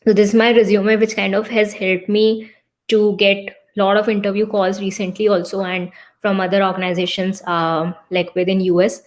So this is my resume, which kind of has helped me to get a lot of interview calls recently also, and from other organizations like within US.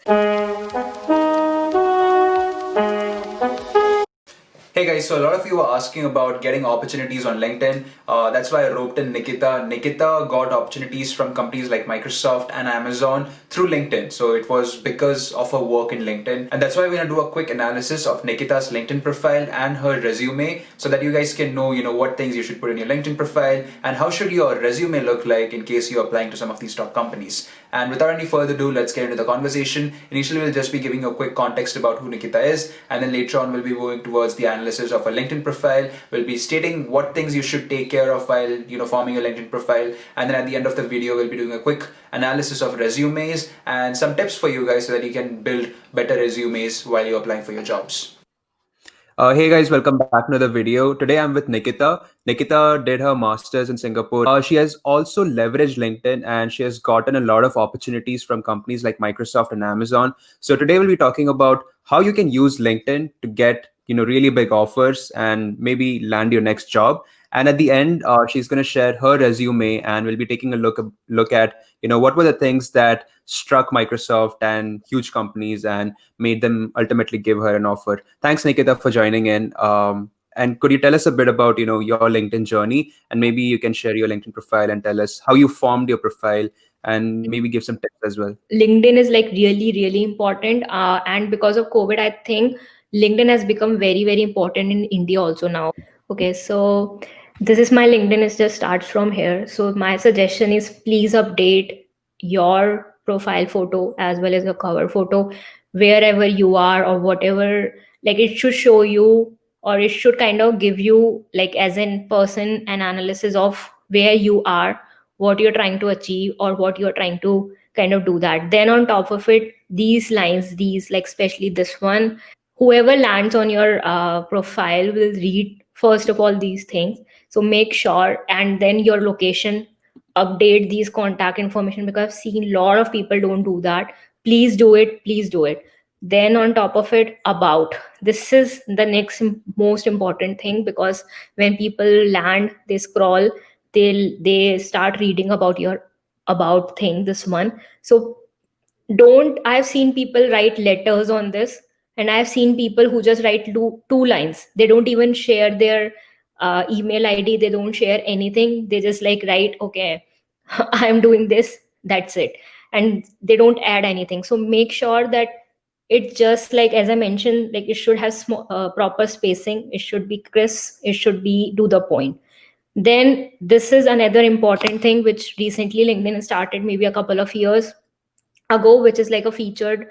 Hey guys, so a lot of you are asking about getting opportunities on LinkedIn. That's why I roped in Nikita. Nikita got opportunities from companies like Microsoft and Amazon through LinkedIn. So it was because of her work in LinkedIn. And that's why we're going to do a quick analysis of Nikita's LinkedIn profile and her resume so that you guys can know, what things you should put in your LinkedIn profile and how should your resume look like in case you're applying to some of these top companies. And without any further ado, let's get into the conversation. Initially, we'll just be giving a quick context about who Nikita is, and then later on, we'll be moving towards the analysis of a LinkedIn profile. We'll be stating what things you should take care of while forming your LinkedIn profile, and then at the end of the video, we'll be doing a quick analysis of resumes and some tips for you guys so that you can build better resumes while you're applying for your jobs. Hey guys, welcome back to another video. Today I'm with Nikita. Nikita did her master's in Singapore. She has also leveraged LinkedIn and she has gotten a lot of opportunities from companies like Microsoft and Amazon. So today we'll be talking about how you can use LinkedIn to get really big offers and maybe land your next job. And at the end, she's going to share her resume, and we'll be taking a look at what were the things that struck Microsoft and huge companies and made them ultimately give her an offer. Thanks, Nikita, for joining in. And could you tell us a bit about your LinkedIn journey, and maybe you can share your LinkedIn profile and tell us how you formed your profile, and maybe give some tips as well. LinkedIn is like really, really important. And because of COVID, I think LinkedIn has become very, very important in India also now. Okay, so this is my LinkedIn. It just starts from here. So my suggestion is please update your profile photo as well as your cover photo wherever you are or whatever. Like it should show you, or it should kind of give you like as in person an analysis of where you are, what you're trying to achieve, or what you're trying to kind of do that. Then on top of it, these lines, these like especially this one, whoever lands on your profile will read first of all these things. So make sure, and then your location, update these contact information, because I've seen a lot of people don't do that. Please do it, please do it. Then on top of it, about, this is the next most important thing, because when people land, they scroll, they start reading about your about thing, this one. So don't, I've seen people write letters on this, and I've seen people who just write two lines. They don't even share their email ID, they don't share anything, they just like write, okay, I'm doing this, that's it, and they don't add anything. So make sure that it just like as I mentioned, like it should have proper spacing, it should be crisp, it should be to the point. Then this is another important thing which recently LinkedIn started, maybe a couple of years ago, which is like a featured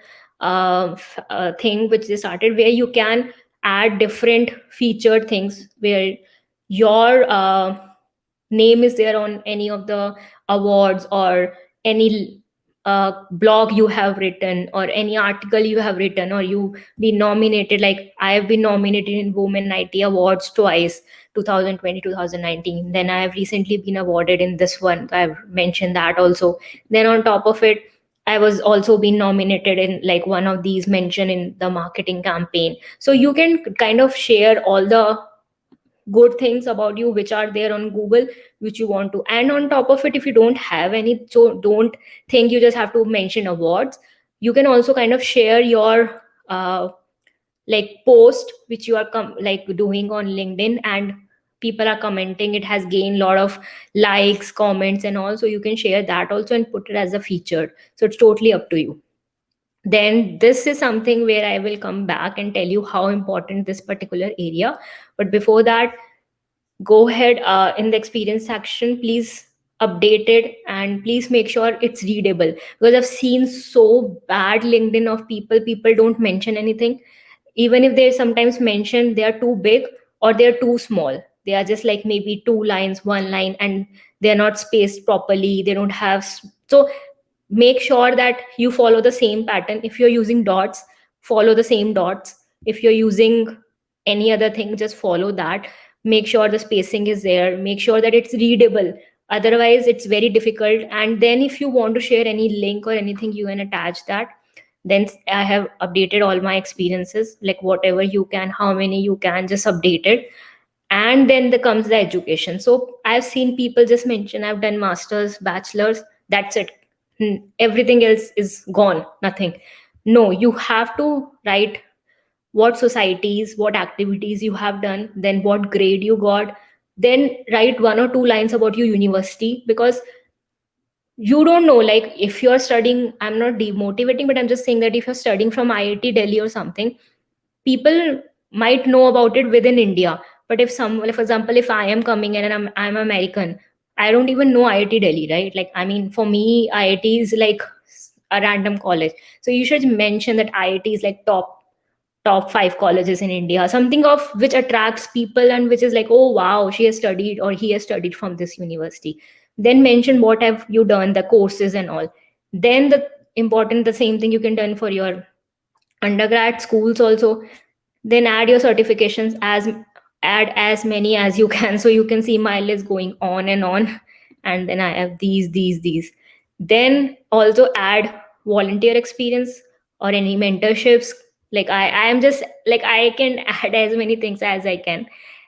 thing which they started, where you can add different featured things where your name is there on any of the awards, or any blog you have written, or any article you have written, or you be nominated. Like I have been nominated in Women IT Awards twice, 2020, 2019. Then I have recently been awarded in this one, I've mentioned that also. Then on top of it, I was also been nominated in like one of these mentioned in the marketing campaign. So you can kind of share all the good things about you which are there on Google, which you want to. And on top of it, if you don't have any, so don't think you just have to mention awards. You can also kind of share your like post which you are like doing on LinkedIn, and people are commenting, it has gained a lot of likes, comments and all. So you can share that also and put it as a feature. So it's totally up to you. Then this is something where I will come back and tell you how important this particular area. But before that, go ahead in the experience section, please update it, and please make sure it's readable, because I've seen so bad LinkedIn of people don't mention anything. Even if they sometimes mention, they are too big or they're too small. They are just like maybe two lines, one line, and they're not spaced properly, they don't have so make sure that you follow the same pattern. If you're using dots, follow the same dots. If you're using any other thing, just follow that. Make sure the spacing is there, make sure that it's readable, otherwise it's very difficult. And then if you want to share any link or anything, you can attach that. Then I have updated all my experiences, like whatever you can, how many you can, just update it. and then there comes the education. So I've seen people just mention I've done masters, bachelors, that's it. Everything else is gone, nothing. No, you have to write what societies, what activities you have done, then what grade you got, then write 1 or 2 lines about your university, because you don't know, like if you're studying, I'm not demotivating, but I'm just saying that if you're studying from IIT Delhi or something, people might know about it within India. But if some, like for example, if I am coming in and I'm American, I don't even know IIT Delhi, right? Like I mean, for me, IIT is like a random college. So you should mention that IIT is like top 5 colleges in India, something of which attracts people and which is like, oh wow, she has studied or he has studied from this university. Then mention what have you done, the courses and all. Then the important, the same thing you can done for your undergrad schools also. Then add your certifications, as add as many as you can, so you can see my list going on and on. And then I have these. Then also add volunteer experience or any mentorships. Like I am just like, I can add as many things as I can.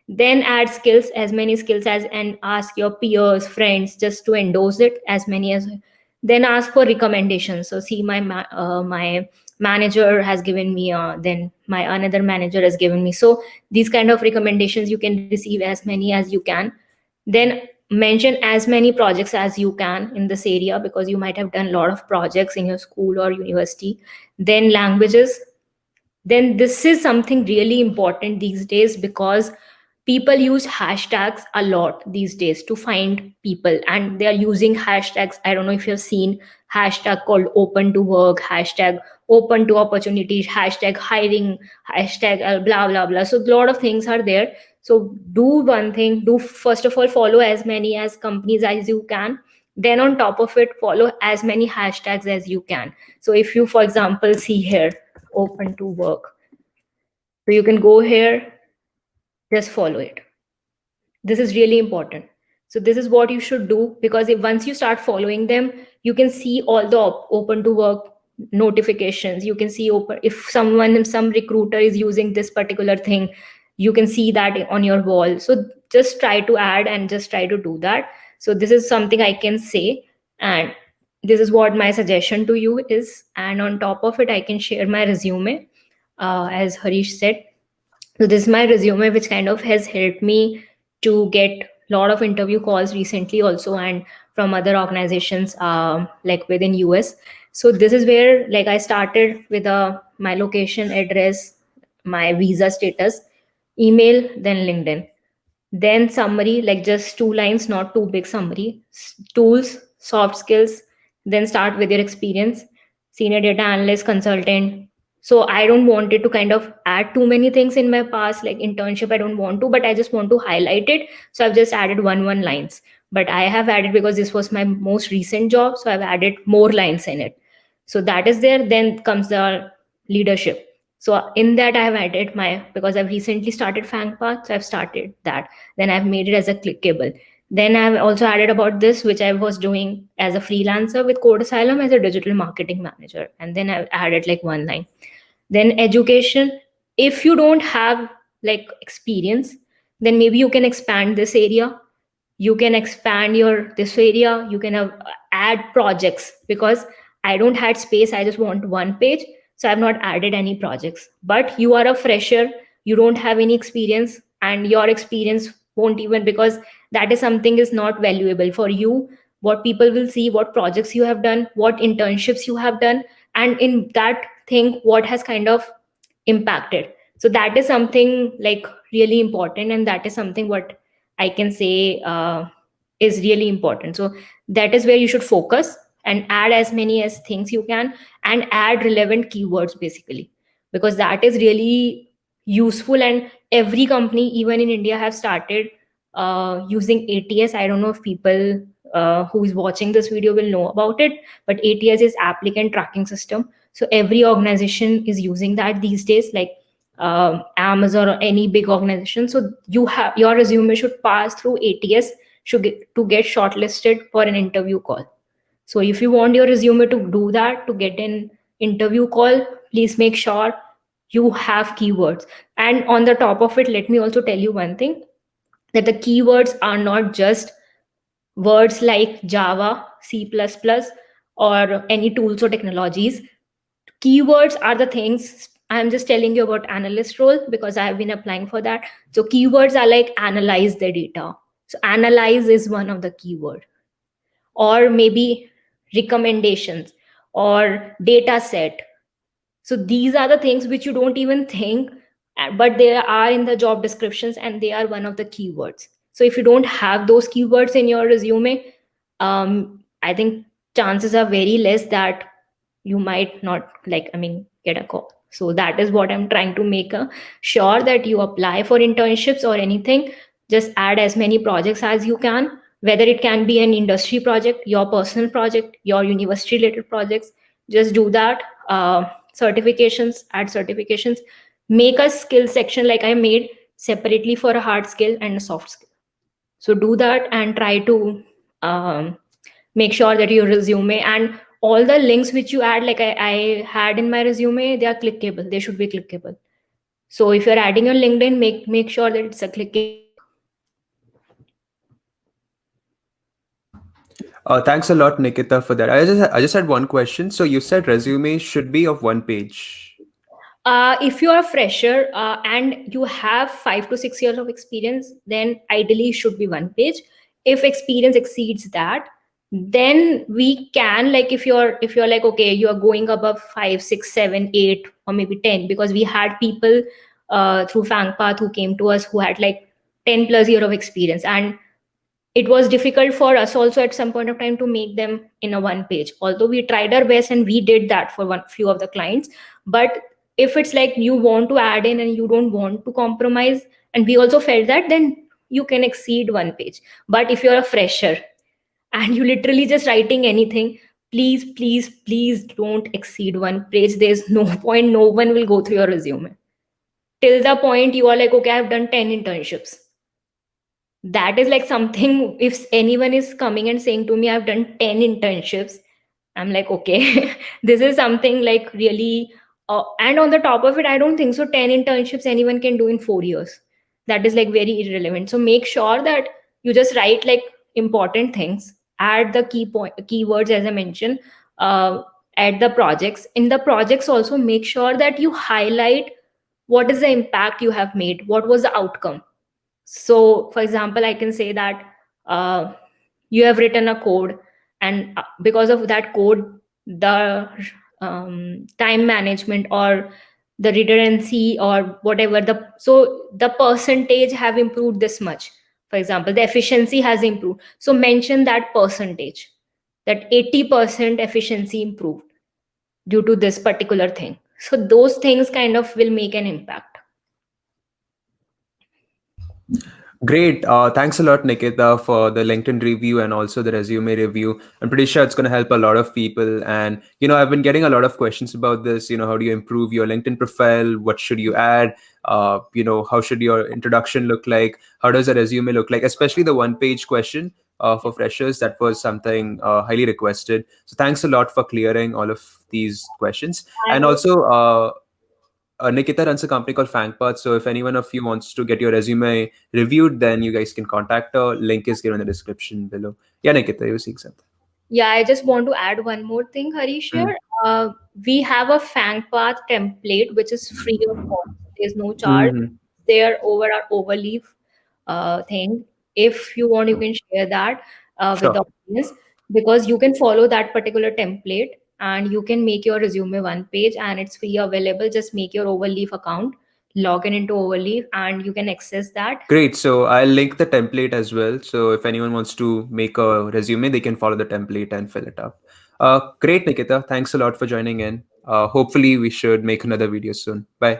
Then add skills, as many skills as, and ask your peers, friends, just to endorse it as many as. Then ask for recommendations. So see, my manager has given me, then my another manager has given me. So these kind of recommendations you can receive as many as you can. Then mention as many projects as you can in this area, because you might have done a lot of projects in your school or university. Then languages. Then this is something really important these days, because people use hashtags a lot these days to find people, and they are using hashtags. I don't know if you've seen hashtag called open to work, hashtag open to opportunities, hashtag hiring, hashtag blah blah blah. So a lot of things are there. So do one thing, do first of all follow as many as companies as you can. Then on top of it, follow as many hashtags as you can. So if you, for example, see here, open to work, so you can go here, just follow it. This is really important. So this is what you should do, because if once you start following them, you can see all the open to work notifications. You can see open, if some recruiter is using this particular thing, you can see that on your wall. So just try to add and just try to do that. So this is something I can say, and this is what my suggestion to you is. And on top of it, I can share my resume, as Harish said. So this is my resume, which kind of has helped me to get a lot of interview calls recently also, and from other organizations, like within US. So this is where, like, I started with my location, address, my visa status, email, then LinkedIn. Then summary, like just 2 lines, not too big summary. Tools, soft skills. Then start with your experience, senior data analyst, consultant. So I don't want it to kind of add too many things in my past, like internship. I don't want to, but I just want to highlight it. So I've just added one lines. But I have added, because this was my most recent job, so I've added more lines in it. So that is there. Then comes the leadership. So in that I have added my, because I've recently started FangPath, so I've started that. Then I've made it as a clickable. Then I've also added about this, which I was doing as a freelancer with Code Asylum as a digital marketing manager. And then I've added like 1 line. Then education. If you don't have like experience, then maybe you can expand this area. You can expand your this area. You can have, add projects, because I don't had space. I just want 1 page. So I've not added any projects. But you are a fresher, you don't have any experience, and your experience won't even, because that is something is not valuable for you. What people will see, what projects you have done, what internships you have done, and in that thing, what has kind of impacted. So that is something like really important, and that is something what I can say, is really important. So that is where you should focus, and add as many as things you can, and add relevant keywords basically, because that is really useful. And every company, even in India, have started using ATS. I don't know if people who is watching this video will know about it, but ATS is applicant tracking system. So every organization is using that these days, like Amazon or any big organization. So you have, your resume should pass through ATS, should get, to get shortlisted for an interview call. So if you want your resume to do that, to get an interview call, please make sure you have keywords. And on the top of it, let me also tell you one thing. that the keywords are not just words like Java, C++, or any tools or technologies. Keywords are the things. I'm just telling you about analyst role because I have been applying for that. So keywords are like analyze the data. So analyze is one of the keyword, or maybe recommendations or data set. So these are the things which you don't even think, but they are in the job descriptions and they are one of the keywords. So if you don't have those keywords in your resume, I think chances are very less that you might not, like, I mean, get a call. So that is what I'm trying to make sure that you apply for internships or anything. Just add as many projects as you can, whether it can be an industry project, your personal project, your university related projects. Just do that. Certifications, add certifications. Make a skill section like I made separately for a hard skill and a soft skill. So do that and try to make sure that your resume and all the links which you add, like I had in my resume, they are clickable. They should be clickable. So if you're adding your LinkedIn, make sure that it's a clickable link. Thanks a lot, Nikita, for that. I just had one question. So you said resume should be of one page. If you are a fresher and you have 5 to 6 years of experience, then ideally it should be one page. If experience exceeds that, then we can, like, if you're like, okay, you are going above 5, 6, 7, 8, or maybe 10, because we had people through FangPath who came to us who had like 10 plus year of experience, and it was difficult for us also at some point of time to make them in a one page, although we tried our best and we did that for one few of the clients. But if it's like you want to add in and you don't want to compromise, and we also felt that, then you can exceed one page. But if you're a fresher and you literally just writing anything, please, please, please don't exceed one page. There's no point. No one will go through your resume till the point you are like, okay, I've done 10 internships. That is like something, if anyone is coming and saying to me I've done 10 internships, I'm like, okay, this is something like really and on the top of it, I don't think so 10 internships anyone can do in 4 years. That is like very irrelevant. So make sure that you just write like important things, add the keywords as I mentioned, add the projects. In the projects also, make sure that you highlight what is the impact you have made, what was the outcome. So for example, I can say that uh, you have written a code, and because of that code, the time management or the redundancy or whatever, the percentage have improved this much. For example, the efficiency has improved, so mention that percentage, that 80% efficiency improved due to this particular thing. So those things kind of will make an impact. Great. Thanks a lot, Nikita, for the LinkedIn review and also the resume review. I'm pretty sure it's going to help a lot of people. And, I've been getting a lot of questions about this. How do you improve your LinkedIn profile? What should you add? How should your introduction look like? How does a resume look like? Especially the one page question for freshers. That was something highly requested. So thanks a lot for clearing all of these questions. And also, Nikita runs a company called FangPath. So if anyone of you wants to get your resume reviewed, then you guys can contact her. Link is given in the description below. Yeah, Nikita, you were saying something. Yeah, I just want to add one more thing, Harish here. We have a FangPath template which is free of cost. There's no charge Mm-hmm. there over our overleaf thing. If you want, you can share that with the Sure. audience, because you can follow that particular template and you can make your resume one page and it's free available. Just make your overleaf account, log in into overleaf, and you can access that. Great. So I'll link the template as well. So if anyone wants to make a resume, they can follow the template and fill it up. Great, Nikita. Thanks a lot for joining in. Hopefully, we should make another video soon. Bye.